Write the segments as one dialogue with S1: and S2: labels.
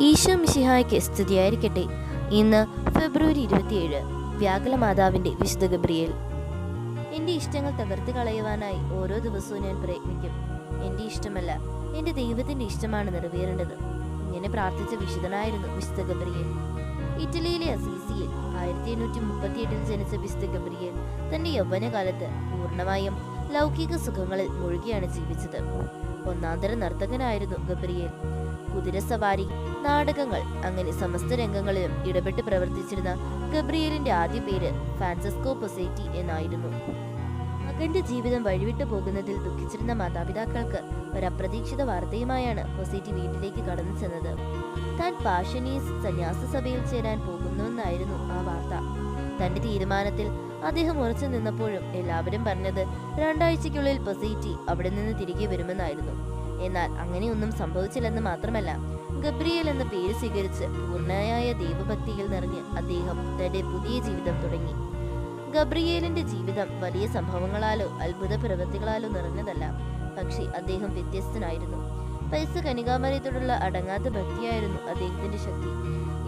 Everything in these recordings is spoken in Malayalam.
S1: ഈശോ മിശിഹായ്ക്ക് സ്തുതിയായിരിക്കട്ടെ. ഇന്ന് ഫെബ്രുവരി 27, വ്യാകുല മാതാവിന്റെ വിശുദ്ധ ഗബ്രിയേൽ. എന്റെ ഇഷ്ടങ്ങൾ തകർത്ത് കളയുവാനായി ഓരോ ദിവസവും ഞാൻ പ്രയത്നിക്കും. എന്റെ ഇഷ്ടമല്ല, എന്റെ ദൈവത്തിന്റെ ഇഷ്ടമാണ് നിറവേറേണ്ടത്. ഇങ്ങനെ പ്രാർത്ഥിച്ച വിശുദ്ധനായിരുന്നു വിശുദ്ധ ഗബ്രിയേൽ. ഇറ്റലിയിലെ അസീസിയിൽ 1838 ജനിച്ച വിശുദ്ധ ഗബ്രിയേൽ തന്റെ യൗവനകാലത്ത് പൂർണ്ണമായും ലൗകിക സുഖങ്ങളിൽ മുഴുകിയാണ് ജീവിച്ചത്. ഒന്നാന്തര നർത്തകനായിരുന്നു ഗബ്രിയേൽ. കുതിരസവാരി, നാടകങ്ങൾ, അങ്ങനെ സമസ്ത രംഗങ്ങളിലും ഇടപെട്ട് പ്രവർത്തിച്ചിരുന്ന ഗബ്രിയേലിന്റെ ആദ്യ പേര് ഫ്രാൻസിസ്കോ പൊസേറ്റി എന്നായിരുന്നു. മകന്റെ ജീവിതം വഴിവിട്ടു പോകുന്നതിൽ ദുഃഖിച്ചിരുന്ന മാതാപിതാക്കൾക്ക് ഒരു അപ്രതീക്ഷിത വാർത്തയുമായാണ് പൊസേറ്റി വീട്ടിലേക്ക് കടന്നു ചെന്നത്. താൻ പാഷനീസ് സന്യാസ സഭയിൽ ചേരാൻ പോകുന്നുവെന്നായിരുന്നു ആ വാർത്ത. തന്റെ തീരുമാനത്തിൽ അദ്ദേഹം ഉറച്ചു നിന്നപ്പോഴും എല്ലാവരും പറഞ്ഞത് 2 ആഴ്ചയ്ക്കുള്ളിൽ പൊസേറ്റി അവിടെ നിന്ന് തിരികെ വരുമെന്നായിരുന്നു. എന്നാൽ അങ്ങനെയൊന്നും സംഭവിച്ചില്ലെന്ന് മാത്രമല്ല, ഗബ്രിയേൽ എന്ന പേര് സ്വീകരിച്ച് പൂർണ്ണയായ ദൈവഭക്തിയിൽ നിറഞ്ഞ് അദ്ദേഹം തന്റെ പുതിയ ജീവിതം തുടങ്ങി. ഗബ്രിയേലിന്റെ ജീവിതം വലിയ സംഭവങ്ങളാലോ അത്ഭുത പ്രവൃത്തികളാലോ നിറഞ്ഞതല്ല. പക്ഷേ അദ്ദേഹം വ്യത്യസ്തനായിരുന്നു. പരിശുദ്ധ കന്യകാമറിയത്തോടുള്ള അടങ്ങാത്ത ഭക്തിയായിരുന്നു അദ്ദേഹത്തിന്റെ ശക്തി.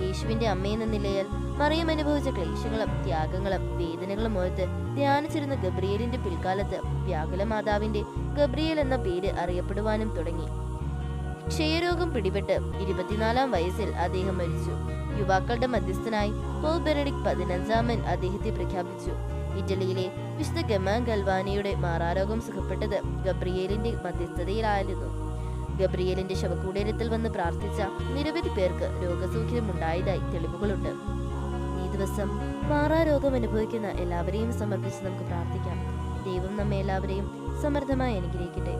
S1: യേശുവിന്റെ അമ്മയെന്ന നിലയിൽ മറിയം അനുഭവിച്ച ക്ലേശങ്ങളും ത്യാഗങ്ങളും വേദനകളും ഓർത്ത് ധ്യാനിച്ചിരുന്ന ഗബ്രിയേലിന്റെ പിൽക്കാലത്ത് വ്യാകുല മാതാവിന്റെ ഗബ്രിയേൽ എന്ന പേര് അറിയപ്പെടുവാനും തുടങ്ങി. ക്ഷയരോഗം പിടിപെട്ട് 24-ാം വയസ്സിൽ അദ്ദേഹം മരിച്ചു. യുവാക്കളുടെ മധ്യസ്ഥനായി പോപ്പ് ബെനഡിക്ട് 15 അദ്ദേഹത്തെ പ്രഖ്യാപിച്ചു. ഇറ്റലിയിലെ വിശുദ്ധ ഗമ്മ ഗൽവാനിയുടെ മാറാരോഗം സുഖപ്പെട്ടത് ഗബ്രിയേലിന്റെ മധ്യസ്ഥതയിലായിരുന്നു. ഗബ്രിയേലിന്റെ ശവകൂടീരത്തിൽ വന്ന് പ്രാർത്ഥിച്ച നിരവധി പേർക്ക് രോഗസൗഖ്യമുണ്ടായതായി തെളിവുകളുണ്ട്. ഈ ദിവസം മാറാരോഗം അനുഭവിക്കുന്ന എല്ലാവരെയും സമർപ്പിച്ച് നമുക്ക് പ്രാർത്ഥിക്കാം. ദൈവം നമ്മെ എല്ലാവരെയും സമൃദ്ധമായി അനുഗ്രഹിക്കട്ടെ.